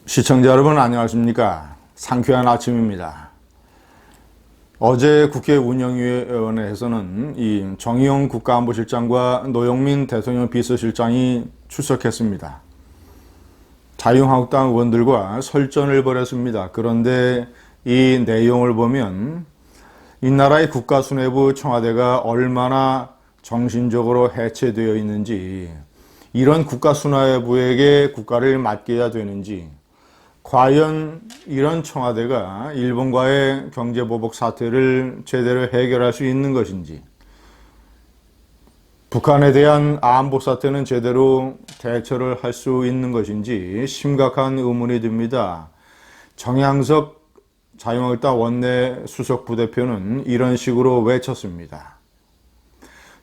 시청자 여러분 안녕하십니까? 상쾌한 아침입니다. 어제 국회 운영위원회에서는 이 정의용 국가안보실장과 노영민 대통령 비서실장이 출석했습니다. 자유한국당 의원들과 설전을 벌였습니다. 그런데 이 내용을 보면 이 나라의 국가수뇌부 청와대가 얼마나 정신적으로 해체되어 있는지, 이런 국가수뇌부에게 국가를 맡겨야 되는지, 과연 이런 청와대가 일본과의 경제보복 사태를 제대로 해결할 수 있는 것인지, 북한에 대한 안보 사태는 제대로 대처를 할 수 있는 것인지 심각한 의문이 듭니다. 정양석 자유한국당 원내 수석 부대표는 이런 식으로 외쳤습니다.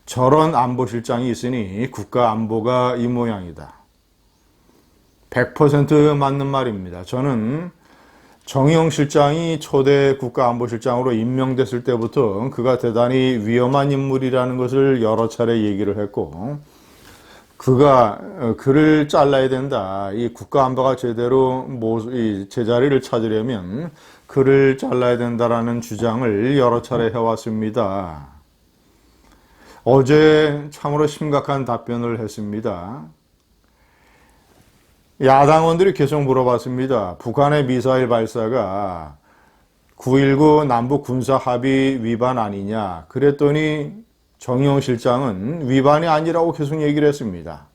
저런 안보실장이 있으니 국가안보가 이 모양이다. 100% 맞는 말입니다. 저는 정의용 실장이 초대 국가안보실장으로 임명됐을 때부터 그가 대단히 위험한 인물이라는 것을 여러 차례 얘기를 했고, 그를 잘라야 된다. 이 국가안보가 제대로 제자리를 찾으려면 그를 잘라야 된다라는 주장을 여러 차례 해왔습니다. 어제 참으로 심각한 답변을 했습니다. 야당원들이 계속 물어봤습니다. 북한의 미사일 발사가 9.19 남북 군사 합의 위반 아니냐. 그랬더니 정의용 실장은 위반이 아니라고 계속 얘기를 했습니다.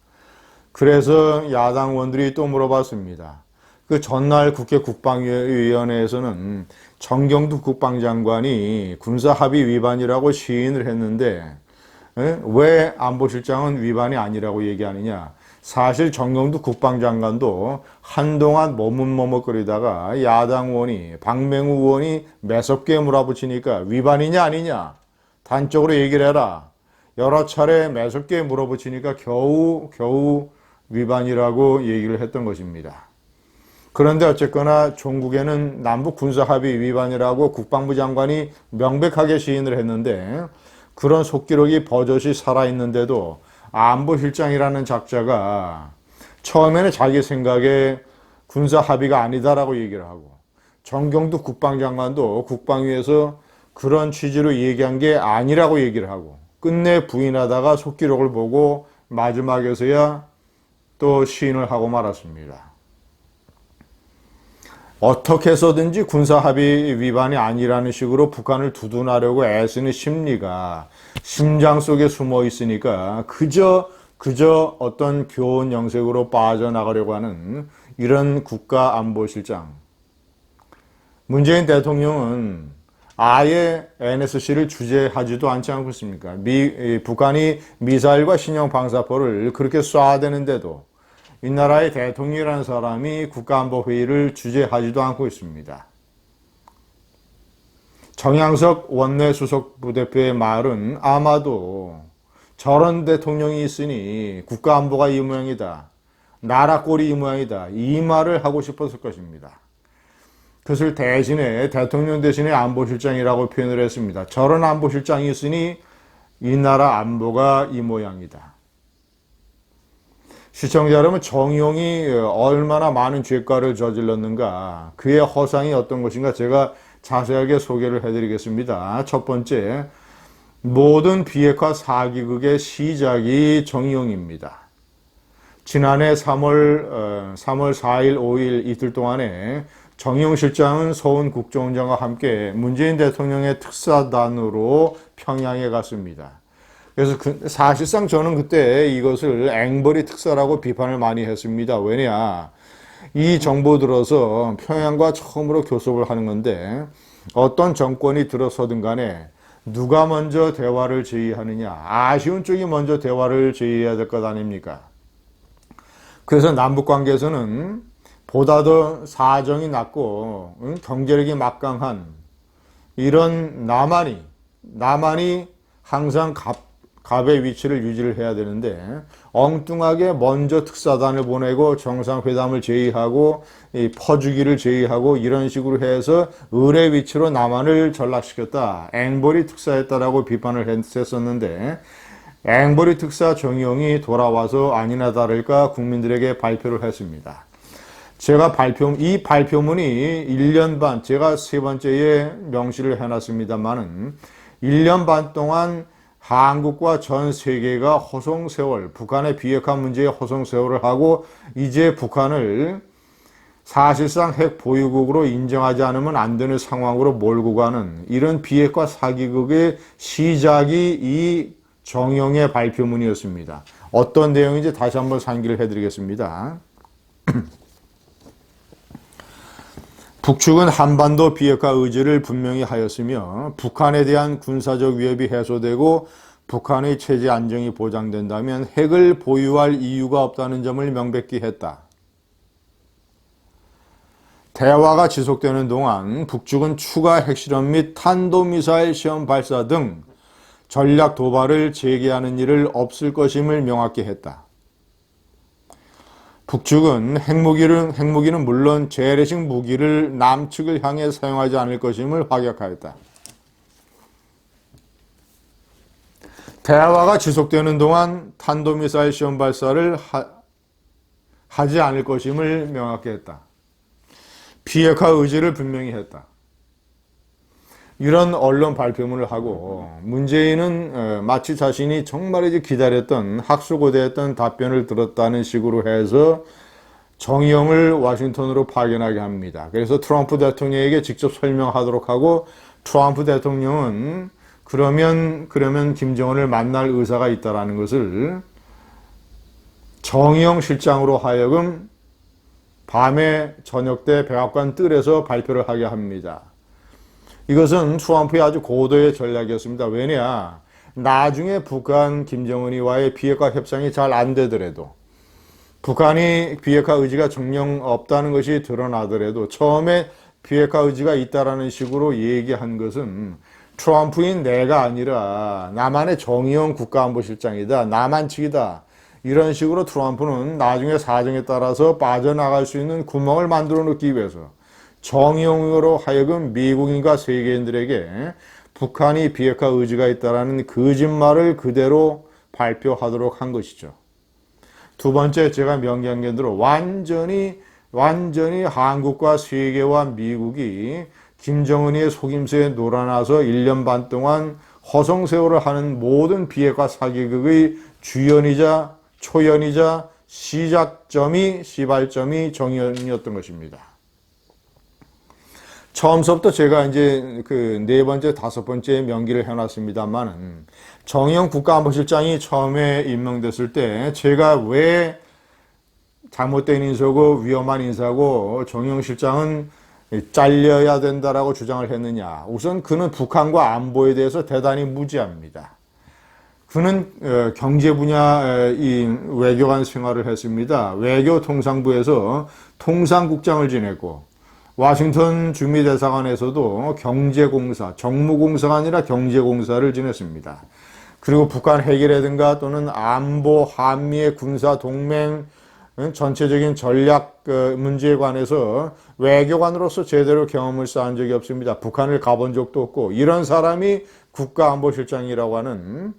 그래서 야당원들이 또 물어봤습니다. 그 전날 국회 국방위원회에서는 정경두 국방장관이 군사 합의 위반이라고 시인을 했는데 왜 안보실장은 위반이 아니라고 얘기하느냐. 사실 정경두 국방장관도 한동안 머뭇머뭇거리다가 야당 의원이, 박맹우 의원이 매섭게 물어붙이니까 위반이냐 아니냐 단적으로 얘기를 해라. 여러 차례 매섭게 물어붙이니까 겨우 위반이라고 얘기를 했던 것입니다. 그런데 어쨌거나 종국에는 남북 군사 합의 위반이라고 국방부 장관이 명백하게 시인을 했는데, 그런 속기록이 버젓이 살아있는데도 안보실장이라는 작자가 처음에는 자기 생각에 군사 합의가 아니다라고 얘기를 하고, 정경두 국방장관도 국방위에서 그런 취지로 얘기한 게 아니라고 얘기를 하고, 끝내 부인하다가 속기록을 보고 마지막에서야 또 시인을 하고 말았습니다. 어떻게 해서든지 군사 합의 위반이 아니라는 식으로 북한을 두둔하려고 애쓰는 심리가 심장 속에 숨어 있으니까 그저 어떤 교훈 영색으로 빠져나가려고 하는 이런 국가안보실장. 문재인 대통령은 아예 NSC를 주재하지도 않지 않고 있습니까? 북한이 미사일과 신형 방사포를 그렇게 쏴대는데도 이 나라의 대통령이라는 사람이 국가안보회의를 주재하지도 않고 있습니다. 정양석 원내 수석 부대표의 말은 아마도 저런 대통령이 있으니 국가안보가 이 모양이다, 나라 꼴이 이 모양이다, 이 말을 하고 싶었을 것입니다. 그것을 대신에 대통령 대신에 안보실장이라고 표현을 했습니다. 저런 안보실장이 있으니 이 나라 안보가 이 모양이다. 시청자 여러분, 정의용이 얼마나 많은 죄과를 저질렀는가, 그의 허상이 어떤 것인가 제가 자세하게 소개를 해드리겠습니다. 첫 번째, 모든 비핵화 사기극의 시작이 정의용입니다. 지난해 3월 4일, 5일 이틀 동안에 정의용 실장은 서훈 국정원장과 함께 문재인 대통령의 특사단으로 평양에 갔습니다. 그래서 사실상 저는 그때 이것을 앵벌이 특사라고 비판을 많이 했습니다. 왜냐, 이 정부 들어서 평양과 처음으로 교섭을 하는 건데 어떤 정권이 들어서든 간에 누가 먼저 대화를 제의하느냐, 아쉬운 쪽이 먼저 대화를 제의해야 될 것 아닙니까? 그래서 남북관계에서는 보다 더 사정이 낮고 경제력이 막강한 이런 남한이 항상 갑의 위치를 유지를 해야 되는데, 엉뚱하게 먼저 특사단을 보내고 정상회담을 제의하고 퍼주기를 제의하고 이런 식으로 해서 을의 위치로 남한을 전락시켰다, 앵벌이 특사했다라고 비판을 했었는데, 앵벌이 특사 정의용이 돌아와서 아니나 다를까 국민들에게 발표를 했습니다. 제가 이 발표문이 1년 반, 제가 세 번째에 명시를 해놨습니다만은 1년 반 동안 한국과 전 세계가 허송세월, 북한의 비핵화 문제에 허송세월을 하고 이제 북한을 사실상 핵 보유국으로 인정하지 않으면 안 되는 상황으로 몰고 가는 이런 비핵화 사기극의 시작이 이 정의용의 발표문이었습니다. 어떤 내용인지 다시 한번 상기를 해드리겠습니다. 북측은 한반도 비핵화 의지를 분명히 하였으며 북한에 대한 군사적 위협이 해소되고 북한의 체제 안정이 보장된다면 핵을 보유할 이유가 없다는 점을 명백히 했다. 대화가 지속되는 동안 북측은 추가 핵실험 및 탄도미사일 시험 발사 등 전략 도발을 재개하는 일을 없을 것임을 명확히 했다. 북측은 핵무기는 물론 재래식 무기를 남측을 향해 사용하지 않을 것임을 확약하였다. 대화가 지속되는 동안 탄도미사일 시험 발사를 하지 않을 것임을 명확히 했다. 비핵화 의지를 분명히 했다. 이런 언론 발표문을 하고 문재인은 마치 자신이 정말이지 기다렸던 학수고대했던 답변을 들었다는 식으로 해서 정의용을 워싱턴으로 파견하게 합니다. 그래서 트럼프 대통령에게 직접 설명하도록 하고 트럼프 대통령은 그러면 김정은을 만날 의사가 있다라는 것을 정의용 실장으로 하여금 밤에 저녁 때 백악관 뜰에서 발표를 하게 합니다. 이것은 트럼프의 아주 고도의 전략이었습니다. 왜냐? 나중에 북한 김정은이와의 비핵화 협상이 잘 안 되더라도 북한이 비핵화 의지가 정녕 없다는 것이 드러나더라도 처음에 비핵화 의지가 있다라는 식으로 얘기한 것은 트럼프인 내가 아니라 남한의 정의용 국가안보실장이다. 남한 측이다. 이런 식으로 트럼프는 나중에 사정에 따라서 빠져나갈 수 있는 구멍을 만들어 놓기 위해서 정의용으로 하여금 미국인과 세계인들에게 북한이 비핵화 의지가 있다는 거짓말을 그대로 발표하도록 한 것이죠. 두 번째, 제가 명기한 대로 완전히 한국과 세계와 미국이 김정은이의 속임수에 놀아나서 1년 반 동안 허송세월을 하는 모든 비핵화 사기극의 주연이자 초연이자 시발점이 정의용이었던 것입니다. 처음부터 제가 이제 그 네 번째, 다섯 번째 명기를 해놨습니다만은 정의용 국가안보실장이 처음에 임명됐을 때 제가 왜 잘못된 인사고 위험한 인사고 정의용 실장은 잘려야 된다라고 주장을 했느냐. 우선 그는 북한과 안보에 대해서 대단히 무지합니다. 그는 경제 분야의 외교관 생활을 했습니다. 외교통상부에서 통상국장을 지냈고 워싱턴 주미대사관에서도 경제공사, 정무공사가 아니라 경제공사를 지냈습니다. 그리고 북한 핵이라든가 또는 안보, 한미의 군사동맹, 전체적인 전략 문제에 관해서 외교관으로서 제대로 경험을 쌓은 적이 없습니다. 북한을 가본 적도 없고 이런 사람이 국가안보실장이라고 하는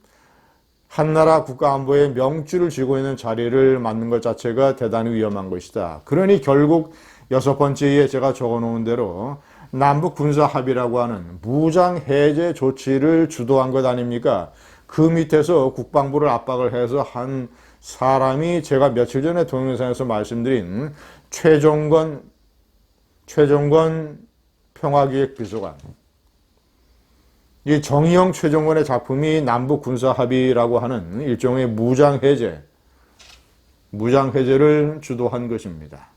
한나라 국가안보의 명주를 쥐고 있는 자리를 맡는 것 자체가 대단히 위험한 것이다. 그러니 결국 여섯 번째에 제가 적어놓은 대로 남북 군사 합의라고 하는 무장 해제 조치를 주도한 것 아닙니까? 그 밑에서 국방부를 압박을 해서 한 사람이 제가 며칠 전에 동영상에서 말씀드린 최종건 평화기획비서관. 이 정의용 최종건의 작품이 남북 군사 합의라고 하는 일종의 무장 해제를 주도한 것입니다.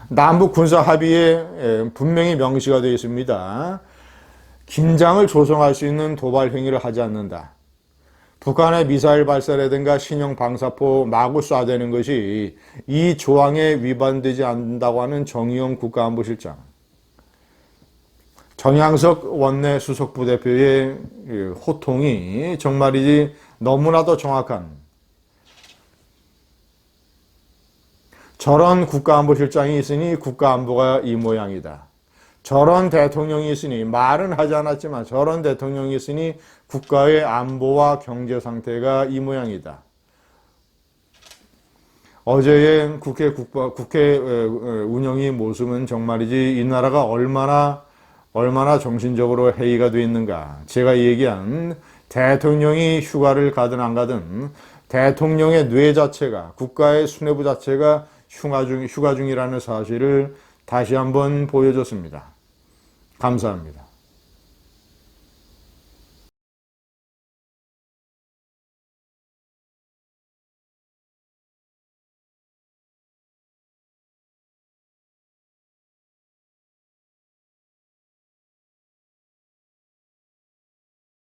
남북 군사 합의에 분명히 명시가 되어 있습니다. 긴장을 조성할 수 있는 도발 행위를 하지 않는다. 북한의 미사일 발사라든가 신형 방사포 마구 쏴대는 것이 이 조항에 위반되지 않는다고 하는 정의용 국가안보실장. 정양석 원내 수석부대표의 호통이 정말이지 너무나도 정확한 저런 국가안보실장이 있으니 국가안보가 이 모양이다. 저런 대통령이 있으니 말은 하지 않았지만 저런 대통령이 있으니 국가의 안보와 경제 상태가 이 모양이다. 어제의 국회 운영의 모습은 정말이지 이 나라가 얼마나 정신적으로 해이가 되어 있는가. 제가 얘기한 대통령이 휴가를 가든 안 가든 대통령의 뇌 자체가, 국가의 수뇌부 자체가 휴가 중이라는 사실을 다시 한번 보여줬습니다. 감사합니다.